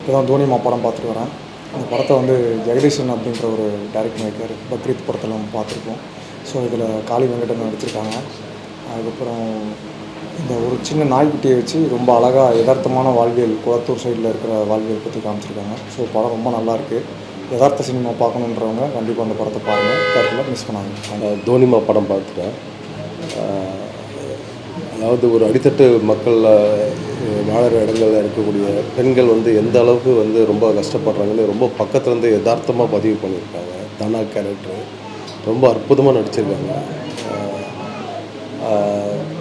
இப்போ தான் தோனிமா படம் பார்த்துட்டு வரேன். அந்த படத்தை வந்து ஜெகதீஷன் அப்படின்ற ஒரு டைரக்டர் மேக்கர் பக்ரீத் படத்தில் பார்த்துருக்கோம். ஸோ இதில் காளி வெங்கடன் நடிச்சிருக்காங்க. அதுக்கப்புறம் இந்த ஒரு சின்ன நாய்க்குட்டியை வச்சு ரொம்ப அழகாக யதார்த்தமான வாழ்வியல், குளத்தூர் சைடில் இருக்கிற வாழ்வியல் பற்றி காமிச்சிருக்காங்க. ஸோ படம் ரொம்ப நல்லாயிருக்கு. யதார்த்த சினிமா பார்க்கணுன்றவங்க கண்டிப்பாக அந்த படத்தை பாருங்கள், தேட்டரில் மிஸ் பண்ணாங்க. தோனிமா படம் பார்த்துட்டேன். அதாவது ஒரு அடித்தட்டு மக்கள் வாழற இடங்களில் இருக்கக்கூடிய பெண்கள் வந்து எந்த அளவுக்கு வந்து ரொம்ப கஷ்டப்படுறாங்கன்னு ரொம்ப பக்கத்துலேருந்து யதார்த்தமாக பதிவு பண்ணியிருக்காங்க. தனா கேரக்டர் ரொம்ப அற்புதமாக நடிச்சிருக்காங்க.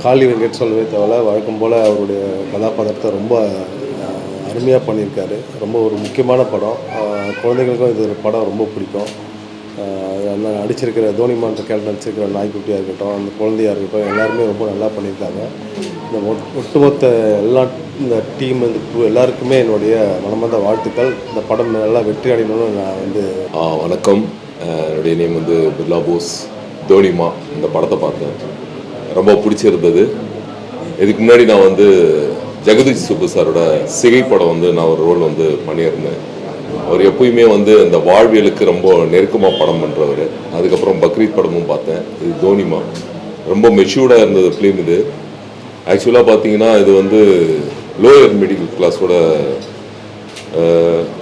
காளி வெங்கட் சொல்லவே தேவையில்ல, வழக்கம் போல் அவருடைய கதாபாத்திரத்தை ரொம்ப அருமையாக பண்ணியிருக்காரு. ரொம்ப ஒரு முக்கியமான படம். குழந்தைங்களுக்கும் இது படம் ரொம்ப பிடிக்கும். அந்த நடிச்சிருக்கிற தோனிமான்ற கேரக்டர் நடிச்சிருக்கிற நாய்க்குட்டியாக இருக்கட்டும், அந்த குழந்தையாக இருக்கட்டும், எல்லாருமே ரொம்ப நல்லா பண்ணியிருக்காங்க. இந்த ஒட்டுமொத்த இந்த டீம் இந்த குரூ எல்லாருக்குமே என்னுடைய மனமார்ந்த வாழ்த்துக்கள். இந்த படம் நல்லா வெற்றி அடையணும்னு நான் வந்து வணக்கம். என்னுடைய நேம் வந்து பிர்லா போஸ். தோனிமா இந்த படத்தை பார்த்தேன், ரொம்ப பிடிச்சிருந்தது. இதுக்கு முன்னாடி நான் வந்து ஜெகதீஷ் சுப்பு சாரோட சிகை படம் வந்து நான் ஒரு ரோல் வந்து பண்ணியிருந்தேன். அவர் எப்பயுமே வந்து இந்த வாழ்வியலுக்கு ரொம்ப நெருக்கமாக படம் பண்ணுறவர். அதுக்கப்புறம் பக்ரீத் படமும் பார்த்தேன். இது தோனிமா ரொம்ப மெச்சூர்டாக இருந்தது ஃபிலிம். இது ஆக்சுவலாக பார்த்தீங்கன்னா இது வந்து லோயர் மிடில் கிளாஸோட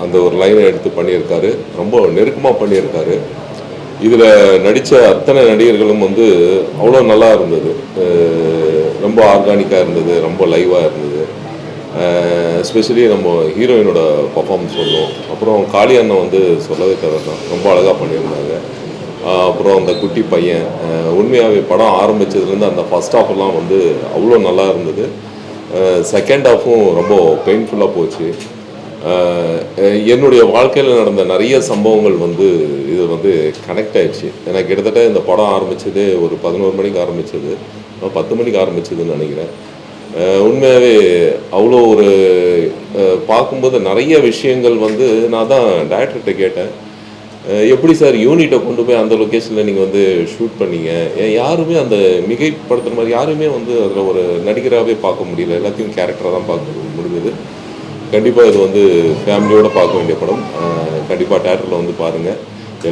அந்த ஒரு லைனை எடுத்து பண்ணியிருக்காரு. ரொம்ப நெருக்கமாக பண்ணியிருக்காரு. இதில் நடித்த அத்தனை நடிகர்களும் வந்து அவ்வளோ நல்லா இருந்தது. ரொம்ப ஆர்கானிக்காக இருந்தது, ரொம்ப லைவாக இருந்தது. எஸ்பெஷலி நம்ம ஹீரோயினோட பர்ஃபார்மன்ஸ் சொல்லுவோம். அப்புறம் காளி அண்ணன் வந்து சொல்லவே தேவைதான், ரொம்ப அழகாக பண்ணியிருந்தாங்க. அப்புறம் அந்த குட்டி பையன் உண்மையாகவே படம் ஆரம்பித்ததுலேருந்து அந்த ஃபஸ்ட் ஹாஃப்லாம் வந்து அவ்வளோ நல்லா இருந்தது. செகண்ட் ஹாஃபும் ரொம்ப பெயின்ஃபுல்லாக போச்சு. என்னுடைய வாழ்க்கையில் நடந்த நிறைய சம்பவங்கள் வந்து இது வந்து கனெக்ட் ஆகிடுச்சு. எனக்கு கிட்டத்தட்ட இந்த படம் ஆரம்பித்தது ஒரு 11 மணிக்கு ஆரம்பித்தது, 10 மணிக்கு ஆரம்பித்ததுன்னு நினைக்கிறேன். உண்மையாகவே அவ்வளோ ஒரு பார்க்கும்போது நிறைய விஷயங்கள் வந்து நான் தான் டைரக்டர்கிட்ட கேட்டேன், எப்படி சார் யூனிட்டை கொண்டு போய் அந்த லொக்கேஷனில் நீங்கள் வந்து ஷூட் பண்ணீங்க? யாருமே அந்த மிகைப்படுத்துகிற மாதிரி யாருமே வந்து அதில் ஒரு நடிகராகவே பார்க்க முடியல, எல்லாத்தையும் கேரக்டராக தான் பார்க்க முடிஞ்சது. கண்டிப்பாக இது வந்து ஃபேமிலியோடு பார்க்க வேண்டிய படம். கண்டிப்பாக தேட்டரில் வந்து பாருங்கள்.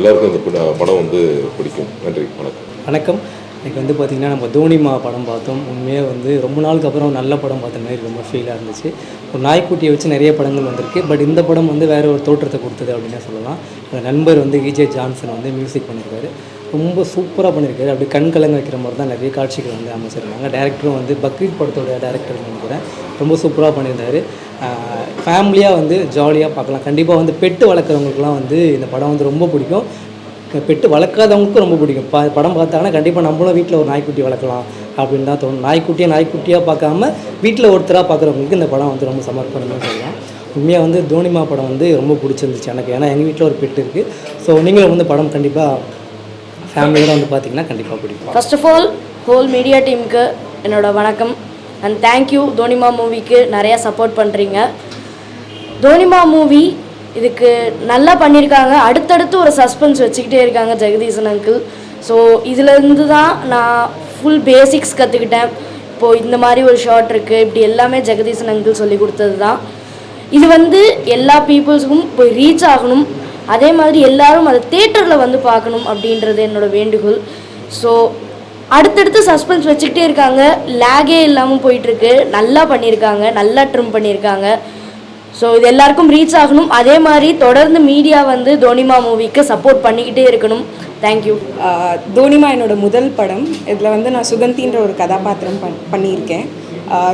எல்லாருக்கும் இந்த படம் வந்து பிடிக்கும். நன்றி, வணக்கம். வணக்கம். எனக்கு வந்து பார்த்திங்கன்னா நம்ம தோனிமா படம் பார்த்தோம். உண்மையாக வந்து ரொம்ப நாளுக்கு அப்புறம் நல்ல படம் பார்த்த மாதிரி ரொம்ப ஃபீலாக இருந்துச்சு. ஒரு நாய்க்குட்டியை வச்சு நிறைய படங்கள் வந்திருக்கு, பட் இந்த படம் வந்து வேறு ஒரு தோற்றத்தை கொடுத்தது அப்படின்னே சொல்லலாம். அந்த நண்பர் வந்து விஜே ஜான்சன் வந்து மியூசிக் பண்ணியிருக்காரு, ரொம்ப சூப்பராக பண்ணியிருக்காரு. அப்படி கண் கலங்க வைக்கிற மாதிரி தான் நிறைய காட்சிகள் வந்து அமைச்சிருந்தாங்க. டேரக்டரும் வந்து பக்ரீத் படத்தோட டேரக்டர் நினைக்கிறேன், ரொம்ப சூப்பராக பண்ணியிருந்தார். ஃபேமிலியாக வந்து ஜாலியாக பார்க்கலாம். கண்டிப்பாக வந்து பெட்டு வளர்க்குறவங்களுக்குலாம் வந்து இந்த படம் வந்து ரொம்ப பிடிக்கும். பெட்டு வளர்க்காதவங்களுக்கும் ரொம்ப பிடிக்கும். படம் பார்த்தாங்கன்னா கண்டிப்பாக நம்மளும் வீட்டில் ஒரு நாய்க்குட்டி வளர்க்கலாம் அப்படின்னு தான் தோணும். நாய்க்குட்டியாக பார்க்காம வீட்டில் ஒருத்தராக பார்க்குறவங்களுக்கு இந்த படம் வந்து ரொம்ப சமர்ப்பணம்னு சொல்லலாம். உண்மையாக வந்து தோனிமா படம் வந்து ரொம்ப பிடிச்சிருந்துச்சு எனக்கு. ஏன்னா எங்கள் வீட்டில் ஒரு பெட்டு இருக்குது. ஸோ நீங்களும் வந்து படம் கண்டிப்பாக ஃபேமிலியோட வந்து பார்த்தீங்கன்னா கண்டிப்பாக பிடிக்கும். First of all whole media டீமுக்கு என்னோட வணக்கம் அண்ட் தேங்க்யூ. தோனிமா மூவிக்கு நிறையா சப்போர்ட் பண்ணுறீங்க. தோனிமா மூவி இதுக்கு நல்லா பண்ணியிருக்காங்க. அடுத்தடுத்து ஒரு சஸ்பென்ஸ் வச்சுக்கிட்டே இருக்காங்க ஜெகதீசன் அங்கிள். ஸோ இதிலேருந்து தான் நான் ஃபுல் பேசிக்ஸ் கற்றுக்கிட்டேன். இப்போது இந்த மாதிரி ஒரு ஷார்ட் இருக்குது, இப்படி எல்லாமே ஜெகதீசன் அங்கிள் சொல்லி கொடுத்தது தான். இது வந்து எல்லா பீப்புள்ஸுக்கும் போய் ரீச் ஆகணும், அதே மாதிரி எல்லாரும் அதை தேட்டரில் வந்து பார்க்கணும் அப்படின்றது என்னோடய வேண்டுகோள். ஸோ அடுத்தடுத்து சஸ்பென்ஸ் வச்சுக்கிட்டே இருக்காங்க, லேகே இல்லாமல் போயிட்டுருக்கு. நல்லா பண்ணியிருக்காங்க, நல்லா ட்ரிம் பண்ணியிருக்காங்க. ஸோ இது எல்லாருக்கும் ரீச் ஆகணும். அதே மாதிரி தொடர்ந்து மீடியா வந்து தோனிமா மூவிக்கு சப்போர்ட் பண்ணிக்கிட்டே இருக்கணும். தேங்க்யூ. தோனிமா என்னோடய முதல் படம். இதில் வந்து நான் சுகந்தின்ற ஒரு கதாபாத்திரம் பண்ணியிருக்கேன்.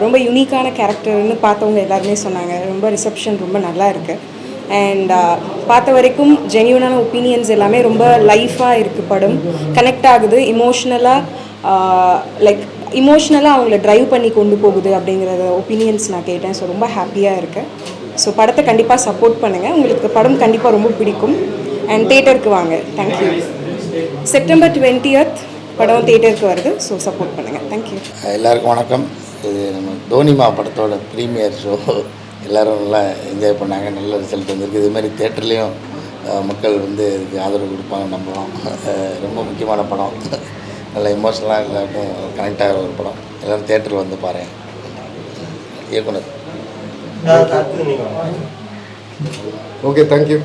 ரொம்ப யூனிக்கான கேரக்டர்னு பார்த்தவங்க எல்லாருமே சொன்னாங்க. ரொம்ப ரிசப்ஷன் ரொம்ப நல்லா இருக்குது. அண்ட் பார்த்த வரைக்கும் ஜென்யூனான ஒப்பீனியன்ஸ் எல்லாமே ரொம்ப லைஃபாக இருக்குது. படம் கனெக்ட் ஆகுது, இமோஷ்னலாக அவங்கள ட்ரைவ் பண்ணி கொண்டு போகுது அப்படிங்கிற ஒப்பீனியன்ஸ் நான் கேட்டேன். ஸோ ரொம்ப ஹாப்பியாக இருக்கேன். ஸோ படத்தை கண்டிப்பாக சப்போர்ட் பண்ணுங்கள். உங்களுக்கு படம் கண்டிப்பாக ரொம்ப பிடிக்கும். அண்ட் தேட்டருக்கு வாங்க. தேங்க்யூ. செப்டம்பர் 20th படம் தேட்டருக்கு வருது. ஸோ சப்போர்ட் பண்ணுங்கள். தேங்க்யூ. எல்லாருக்கும் வணக்கம். இது நம்ம தோனிமா படத்தோட ப்ரீமியர் ஷோ. எல்லோரும் நல்லா என்ஜாய் பண்ணாங்க, நல்ல ரிசல்ட் வந்திருக்கு. இது மாதிரி தேட்டர்லேயும் மக்கள் வந்து இதுக்கு ஆதரவு கொடுப்பாங்க நம்பலாம். ரொம்ப முக்கியமான படம், நல்ல எமோஷனலாக எல்லாருக்கும் கனெக்ட் ஆகிற ஒரு படம். எல்லோரும் தேட்டரில் வந்து பாருங்கள். இயக்குனர் ஓகே, தேங்க்யூ.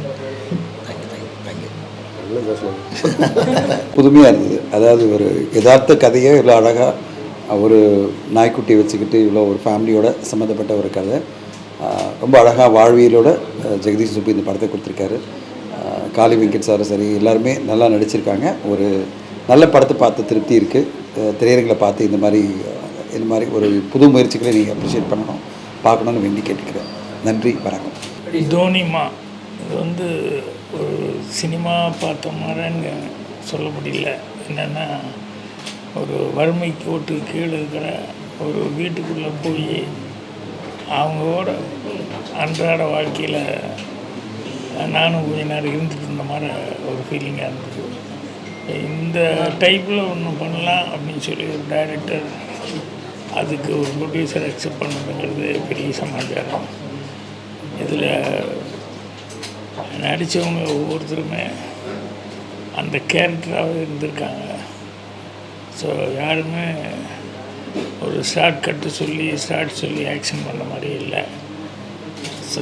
புதுமையாக இருந்தது. அதாவது ஒரு யதார்த்த கதையை இவ்வளோ அழகாக ஒரு நாய்க்குட்டியை வச்சுக்கிட்டு இவ்வளோ ஒரு ஃபேமிலியோட சம்மந்தப்பட்ட ஒரு கதை ரொம்ப அழகாக வாழ்வியலோட ஜெகதீஷ் சுப்பு இந்த படத்தை கொடுத்துருக்காரு. காளி வெங்கட் சார் சரி எல்லாருமே நல்லா நடிச்சிருக்காங்க. ஒரு நல்ல படத்தை பார்த்து திருப்தி இருக்குது. திரையரங்களை பார்த்து இந்த மாதிரி ஒரு புது முயற்சிகளை நீங்கள் அப்ரிஷியேட் பண்ணணும், பார்க்கணுன்னு வேண்டி கேட்டுக்கிறேன். நன்றி, வணக்கம். தோனிமா இது ஒரு சினிமா பார்த்த மாதிரின்னு சொல்ல முடியல. என்னென்னா ஒரு வறுமை கோட்டு கீழே இருக்கிற ஒரு வீட்டுக்குள்ளே போய் அவங்களோட அன்றாட வாழ்க்கையில் நானும் கொஞ்ச நேரம் இருந்துட்டு இருந்த மாதிரி ஒரு ஃபீலிங்காக இருந்தது. இந்த டைப்பில் ஒன்று பண்ணலாம் அப்படின்னு சொல்லி ஒரு டைரக்டர் அதுக்கு ஒரு ப்ரொடியூசர் அக்செப்ட் பண்ணுறதுங்கிறது பெரிய சமாச்சாரம். இதில் நடித்தவங்க ஒவ்வொருத்தருமே அந்த கேரக்டராகவே இருந்திருக்காங்க. ஸோ யாருமே ஒரு ஷார்ட் சொல்லி ஆக்ஷன் பண்ண மாதிரி இல்லை. ஸோ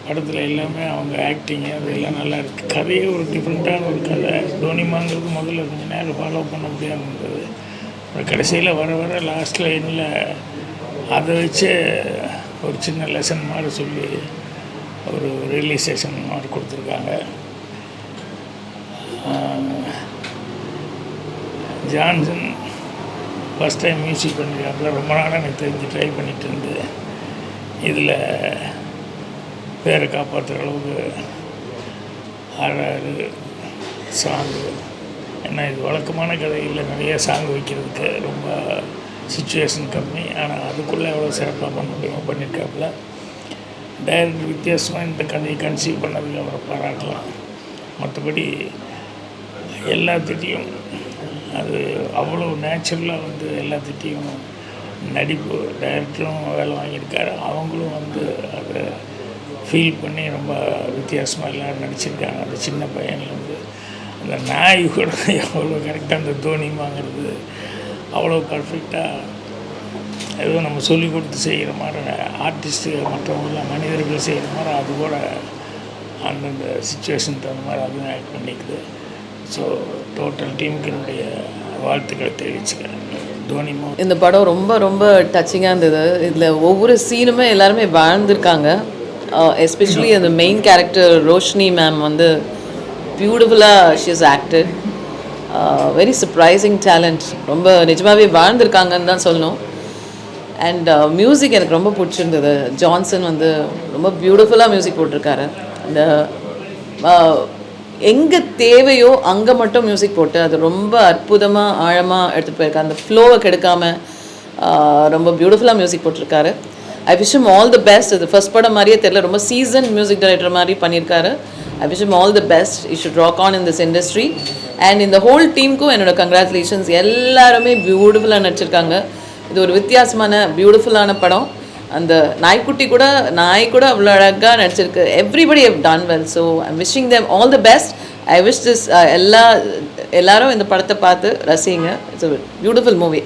படத்தில் எல்லாமே அவங்க ஆக்டிங்கு அதெல்லாம் நல்லா இருக்குது. கதையே ஒரு டிஃப்ரெண்ட்டான ஒரு கதை. தோனிமாங்கிறது முதல்ல கொஞ்சம் நேரம் ஃபாலோ பண்ண முடியாமல் இருந்தது. அப்புறம் கடைசியில் வர லாஸ்ட் லைனில் அதை வச்சு ஒரு சின்ன லெசன் மாதிரி சொல்லி ஒரு ரியலைசேஷன் மாதிரி கொடுத்துருக்காங்க. ஜான்சன் ஃபஸ்ட் டைம் மியூசிக் பண்ணியிருக்காப்புல. ரொம்ப நாளாக எனக்கு தெரிஞ்சு ட்ரை பண்ணிகிட்டு இருந்து இதில் பேரை காப்பாற்றுற அளவுக்கு ஆறாறு சாங்கு. ஏன்னா இது வழக்கமான கதையில் நிறைய சாங் வைக்கிறதுக்கு ரொம்ப சிச்சுவேஷன் கம்மி. ஆனால் அதுக்குள்ளே எவ்வளோ சிறப்பாக பண்ண முடியுமோ பண்ணியிருக்காப்புல. டைரக்டர் வித்தியாசமாக இந்த கதையை கன்சீவ் பண்ணதுக்கு அவரை பாராட்டலாம். மற்றபடி எல்லாத்திட்டையும் அது அவ்வளோ நேச்சுரலாக எல்லாத்திட்டையும் நடிப்பு டைரக்டரும் வேலை வாங்கியிருக்காரு. அவங்களும் அதை ஃபீல் பண்ணி ரொம்ப வித்தியாசமாக எல்லோரும் நடிச்சிருக்காங்க. அந்த சின்ன பையன்லேருந்து அந்த நாய் கூட எவ்வளோ கரெக்டாக அந்த தோனிமாங்கிறது அவ்வளோ பர்ஃபெக்டாக ஏதோ நம்ம சொல்லிக் கொடுத்து செய்கிற மாதிரி ஆர்டிஸ்ட்டு மற்றவங்களாம் மனிதர்கள் செய்கிற மாதிரி அது கூட அந்தந்த சுச்சுவேஷனுக்கு தகுந்த மாதிரி அதுவும் ஆக்ட் பண்ணிக்குது. ஸோ டோட்டல் டீமுக்கு என்னுடைய வாழ்த்துக்களை தெரிவிச்சுக்கிறேன். தோனிமா இந்த படம் ரொம்ப ரொம்ப டச்சிங்காக இருந்தது. இதில் ஒவ்வொரு சீனுமே எல்லாருமே வாழ்ந்திருக்காங்க. எஸ்பெஷலி அந்த மெயின் கேரக்டர் ரோஷினி மேம் பியூட்டிஃபுல்லாக she is acted. Very surprising talent. ரொம்ப நிஜமாகவே வாழ்ந்திருக்காங்கன்னு தான் சொல்லணும். அண்ட் மியூசிக் எனக்கு ரொம்ப பிடிச்சிருந்தது. ஜான்சன் ரொம்ப பியூட்டிஃபுல்லாக மியூசிக் போட்டிருக்காரு. அந்த எங்கே தேவையோ அங்கே மட்டும் மியூசிக் போட்டு அது ரொம்ப அற்புதமாக ஆழமாக எடுத்துகிட்டு போயிருக்காரு. அந்த ஃப்ளோவை கெடுக்காமல் ரொம்ப பியூட்டிஃபுல்லாக மியூசிக் போட்டிருக்காரு. I wish him all the best. இது ஃபர்ஸ்ட் படம் மாதிரியே தெரியல, ரொம்ப சீசன் மியூசிக் டைரக்டர் மாதிரி பண்ணியிருக்காரு. I wish him all the best. You should rock on in this industry. And இந்த ஹோல் டீமுக்கும் என்னோட கங்க்ராச்சுலேஷன்ஸ். எல்லாருமே பியூட்டிஃபுல்லாக நடிச்சிருக்காங்க. இது ஒரு வித்தியாசமான பியூட்டிஃபுல்லான படம். அந்த நாய் கூட அவ்வளோ அழகாக நடிச்சிருக்கு. Everybody have done well. So I'm wishing them all the best. I wish this எல்லாரும் இந்த படத்தை பார்த்து ரசிங்க. It's a beautiful movie.